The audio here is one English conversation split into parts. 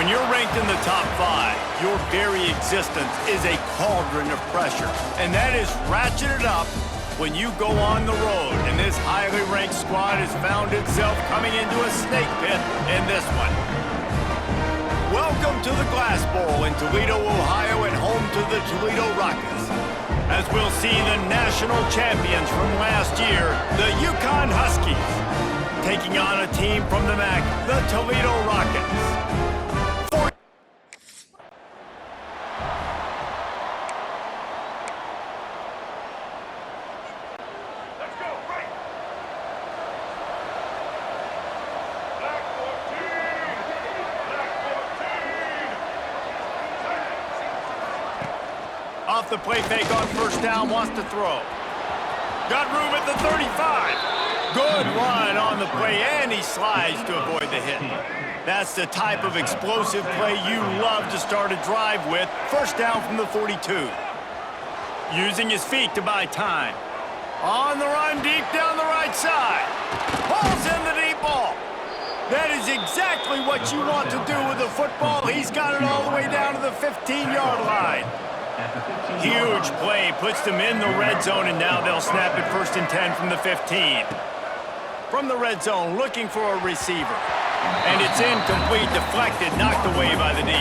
When you're ranked in the top 5, your very existence is a cauldron of pressure. And that is ratcheted up when you go on the road. And this highly ranked squad has found itself coming into a snake pit in this one. Welcome to the Glass Bowl in Toledo, Ohio, and home to the Toledo Rockets. As we'll see the national champions from last year, the UConn Huskies, taking on a team from the MAC, the Toledo Rockets. Off the play fake on first down, wants to throw. Got room at the 35. Good run on the play, and he slides to avoid the hit. That's the type of explosive play you love to start a drive with. First down from the 42. Using his feet to buy time. On the run, deep down the right side. Pulls in the deep ball. That is exactly what you want to do with the football. He's got it all the way down to the 15-yard line. Huge play, puts them in the red zone, and now they'll snap it 1st and 10 from the 15. From the red zone, looking for a receiver. And it's incomplete, deflected, knocked away by the D.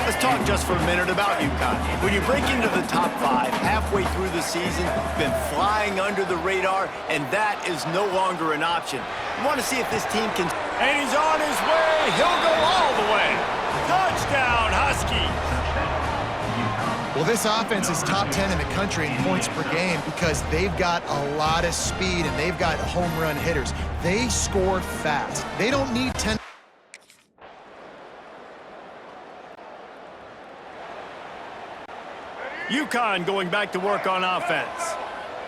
Let's talk just for a minute about UConn. When you break into the top 5 halfway through the season, been flying under the radar, and that is no longer an option. You want to see if this team can... And he's on his way. He'll go all the way. Touchdown, Huskies. Well, this offense is top 10 in the country in points per game because they've got a lot of speed and they've got home run hitters. They score fast. They don't need 10. UConn going back to work on offense.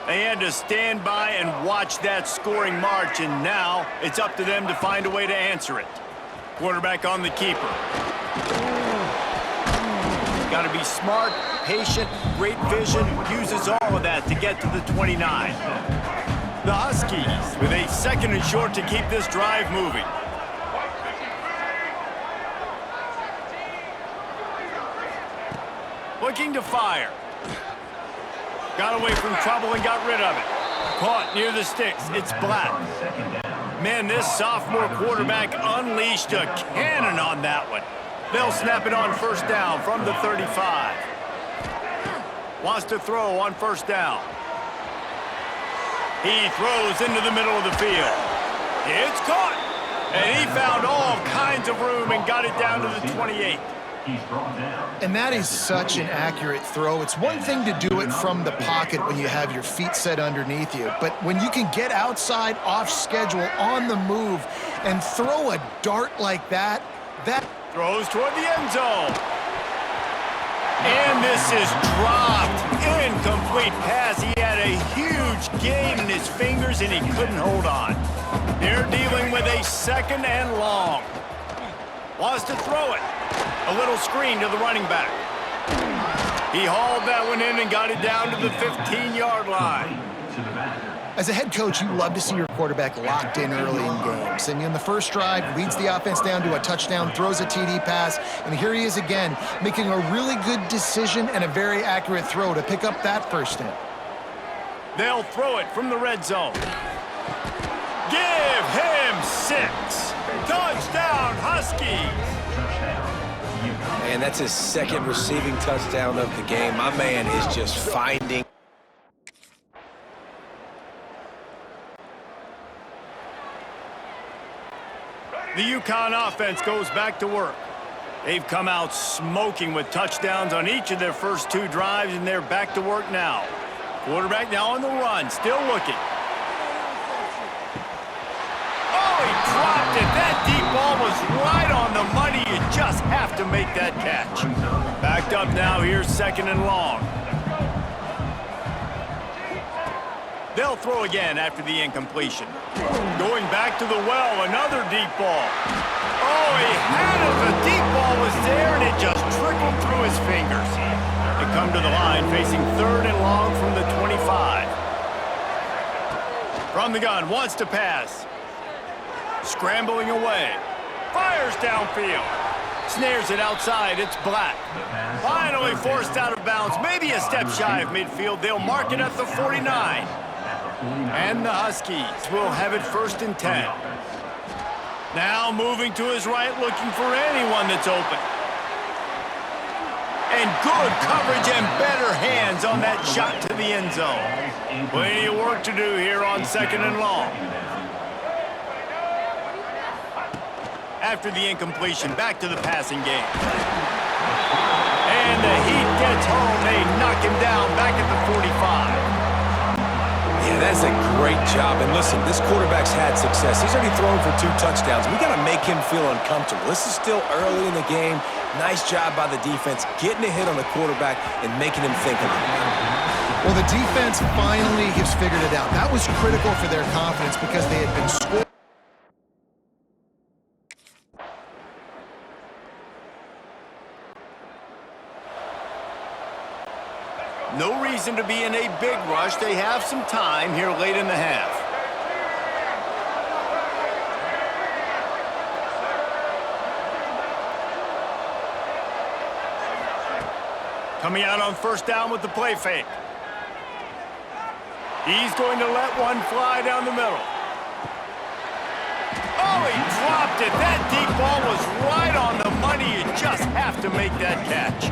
They had to stand by and watch that scoring march, and now it's up to them to find a way to answer it. Quarterback on the keeper. Got to be smart, patient, great vision, uses all of that to get to the 29. The Huskies with a 2nd and short to keep this drive moving. Looking to fire. Got away from trouble and got rid of it. Caught near the sticks. It's Black. Man, this sophomore quarterback unleashed a cannon on that one. They'll snap it on first down from the 35. Wants to throw on first down. He throws into the middle of the field. It's caught. And he found all kinds of room and got it down to the 28. And that is such an accurate throw. It's one thing to do it from the pocket when you have your feet set underneath you, but when you can get outside, off schedule, on the move, and throw a dart like that, Throws toward the end zone. And this is dropped. Incomplete pass. He had a huge gain in his fingers, and he couldn't hold on. They're dealing with a 2nd and long. Wants to throw it. A little screen to the running back. He hauled that one in and got it down to the 15-yard line. As a head coach, you love to see your quarterback locked in early in games. And in the first drive, leads the offense down to a touchdown, throws a TD pass, and here he is again, making a really good decision and a very accurate throw to pick up that first down. They'll throw it from the red zone. Give him 6. Touchdown, Huskies. And that's his 2nd receiving touchdown of the game. My man is just finding. The UConn offense goes back to work. They've come out smoking with touchdowns on each of their first 2 drives, and they're back to work now. Quarterback now on the run, still looking. Oh, he dropped it. That deep ball was right on the money. You just have to make that catch. Backed up now, here's 2nd and long. They'll throw again after the incompletion. Going back to the well, another deep ball. Oh, he had it. The deep ball was there, and it just trickled through his fingers. They come to the line, facing 3rd and long from the 25. From the gun, wants to pass. Scrambling away. Fires downfield. Snares it outside. It's Black. Finally forced out of bounds. Maybe a step shy of midfield. They'll mark it at the 49. And the Huskies will have it 1st and 10. Now moving to his right, looking for anyone that's open. And good coverage and better hands on that shot to the end zone. Plenty of work to do here on 2nd and long. After the incompletion, back to the passing game. And the Heat gets home. They knock him down back at the 45. Yeah, that's a great job. And listen, this quarterback's had success. He's already thrown for 2 touchdowns. We got to make him feel uncomfortable. This is still early in the game. Nice job by the defense, getting a hit on the quarterback and making him think of it. Well, the defense finally has figured it out. That was critical for their confidence because they had been scoring. No reason to be in a big rush. They have some time here late in the half. Coming out on 1st down with the play fake. He's going to let one fly down the middle. Oh, he dropped it. That deep ball was right on the money. You just have to make that catch.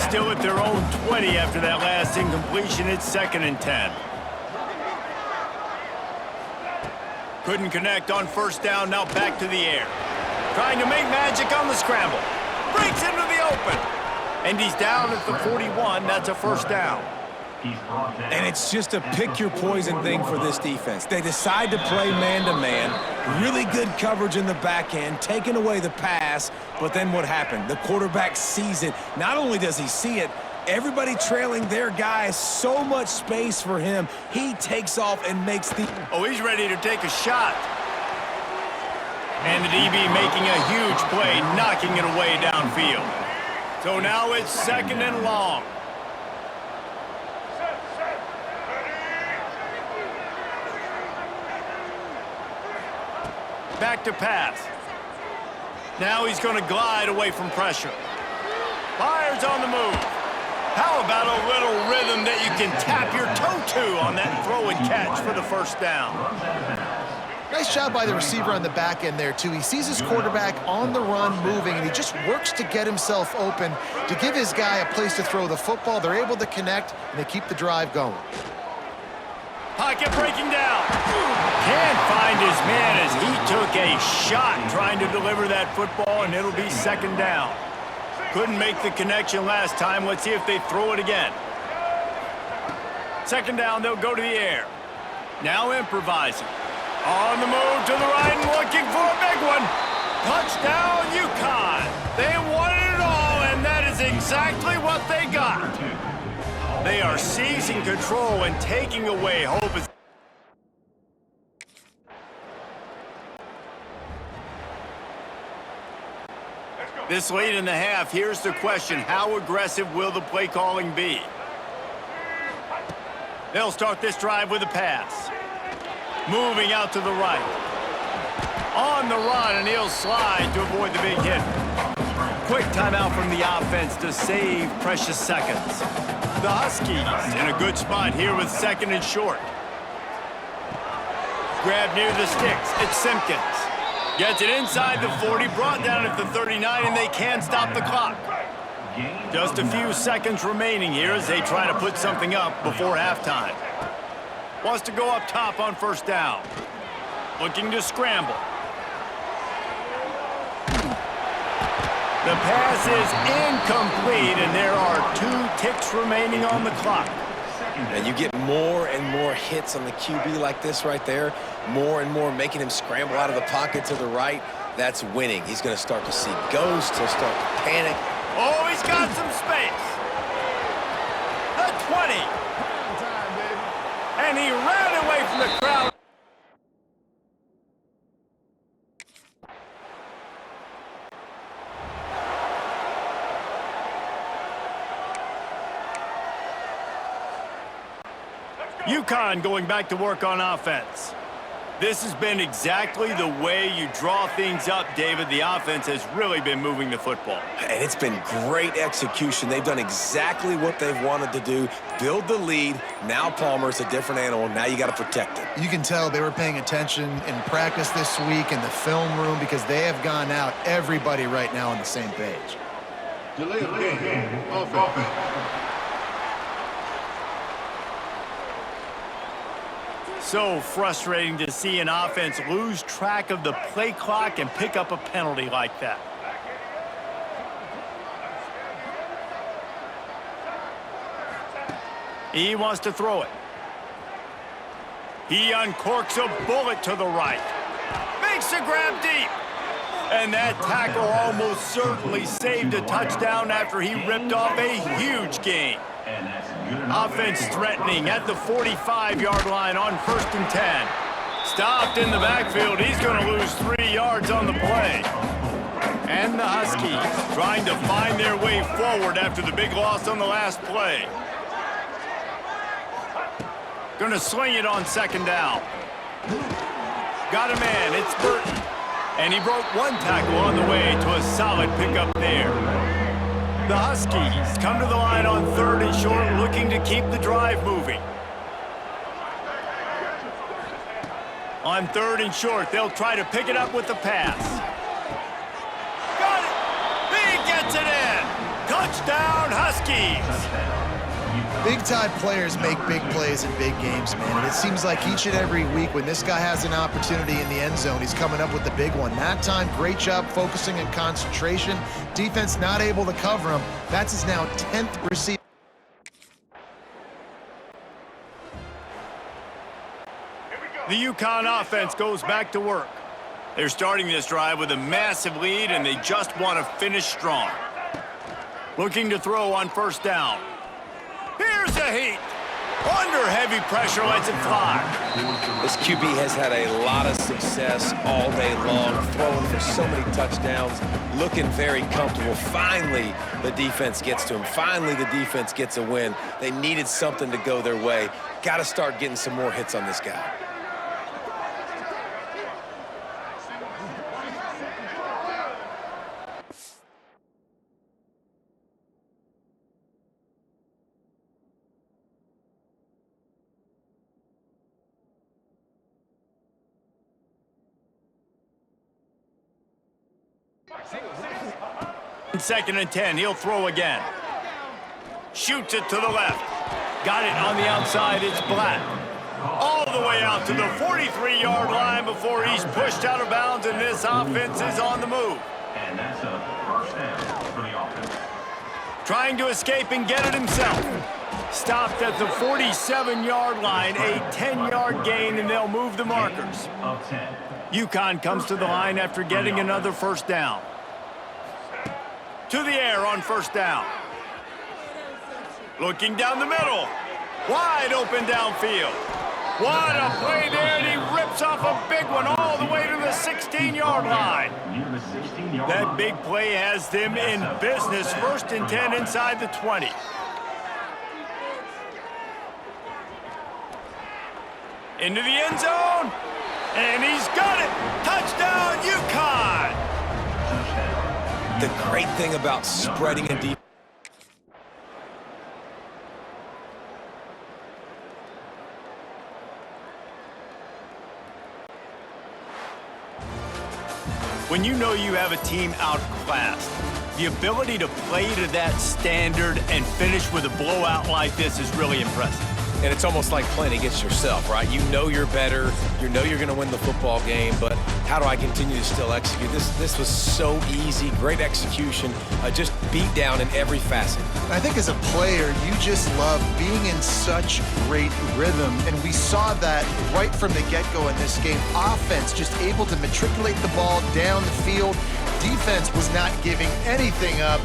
Still at their own 20 after that last incompletion. It's 2nd and 10. Couldn't connect on 1st down. Now back to the air. Trying to make magic on the scramble. Breaks into the open. And he's down at the 41. That's a 1st down. And it's just a pick-your-poison thing for this defense. They decide to play man-to-man, really good coverage in the back end, taking away the pass, but then what happened? The quarterback sees it. Not only does he see it, everybody trailing their guy, so much space for him. He takes off and makes the... Oh, he's ready to take a shot. And the DB making a huge play, knocking it away downfield. So now it's 2nd and long. Back to pass. Now he's going to glide away from pressure. Fires on the move. How about a little rhythm that you can tap your toe to on that throw and catch for the 1st down? Nice job by the receiver on the back end there, too. He sees his quarterback on the run moving, and he just works to get himself open to give his guy a place to throw the football. They're able to connect, and they keep the drive going. Pocket breaking down. Can't find his man as he took a shot trying to deliver that football, and it'll be 2nd down. Couldn't make the connection last time. Let's see if they throw it again. 2nd down, they'll go to the air. Now improvising. On the move to the right and looking for a big one. Touchdown, UConn. They wanted it all, and that is exactly what they got. They are seizing control and taking away hope. This late in the half, here's the question. How aggressive will the play calling be? They'll start this drive with a pass. Moving out to the right. On the run, and he'll slide to avoid the big hit. Quick timeout from the offense to save precious seconds. The Huskies in a good spot here with 2nd and short. Grab near the sticks. It's Simpkins. Gets it inside the 40, brought down at the 39, and they can't stop the clock. Just a few seconds remaining here as they try to put something up before halftime. Wants to go up top on 1st down. Looking to scramble. The pass is incomplete, and there are 2 ticks remaining on the clock. And you get more and more hits on the QB like this right there, more and more making him scramble out of the pocket to the right. That's winning. He's going to start to see ghosts. He'll start to panic. Oh, he's got some space. The 20. And he ran away from the crowd. UConn going back to work on offense. This has been exactly the way you draw things up, David. The offense has really been moving the football. And it's been great execution. They've done exactly what they've wanted to do. Build the lead. Now Palmer's a different animal. Now you got to protect it. You can tell they were paying attention in practice this week in the film room because they have gone out, everybody right now on the same page. Delay of game. Offense. So frustrating to see an offense lose track of the play clock and pick up a penalty like that. He wants to throw it. He uncorks a bullet to the right. Makes a grab deep. And that tackle almost certainly saved a touchdown after he ripped off a huge gain. Offense threatening at the 45-yard line on 1st and 10. Stopped in the backfield. He's going to lose 3 yards on the play. And the Huskies trying to find their way forward after the big loss on the last play. Going to sling it on 2nd down. Got a man. It's Burton. And he broke one tackle on the way to a solid pickup there. The Huskies come to the line on 3rd and short, looking to keep the drive moving. On 3rd and short, they'll try to pick it up with the pass. Got it! He gets it in! Touchdown, Huskies! Big-time players make big plays in big games, man. And it seems like each and every week when this guy has an opportunity in the end zone, he's coming up with the big one. That time, great job focusing and concentration. Defense not able to cover him. That's his now 10th receiver. The UConn offense goes back to work. They're starting this drive with a massive lead, and they just want to finish strong. Looking to throw on 1st down. Here's a heat. Under heavy pressure, lets it fly. This QB has had a lot of success all day long, throwing for so many touchdowns, looking very comfortable. Finally, the defense gets to him. Finally, the defense gets a win. They needed something to go their way. Got to start getting some more hits on this guy. Second and 10, he'll throw again. Shoots it to the left. Got it on the outside, it's Black. All the way out to the 43-yard line before he's pushed out of bounds, and this offense is on the move. And that's a 1st down for the offense. Trying to escape and get it himself. Stopped at the 47-yard line, a 10-yard gain, and they'll move the markers. Of 10. UConn comes to the line after getting another 1st down. To the air on 1st down. Looking down the middle. Wide open downfield. What a play there, and he rips off a big one all the way to the 16-yard line. Near the 16-yard That line. big play has them in business. 1st and 10 inside the 20. Into the end zone. And he's got it. Touchdown, UConn. The great thing about spreading a deep. When you know you have a team outclassed, the ability to play to that standard and finish with a blowout like this is really impressive. And it's almost like playing against yourself, right? You know you're better. You know you're going to win the football game, but how do I continue to still execute? This was so easy, great execution, just beat down in every facet. I think as a player, you just love being in such great rhythm, and we saw that right from the get-go in this game. Offense just able to matriculate the ball down the field. Defense was not giving anything up.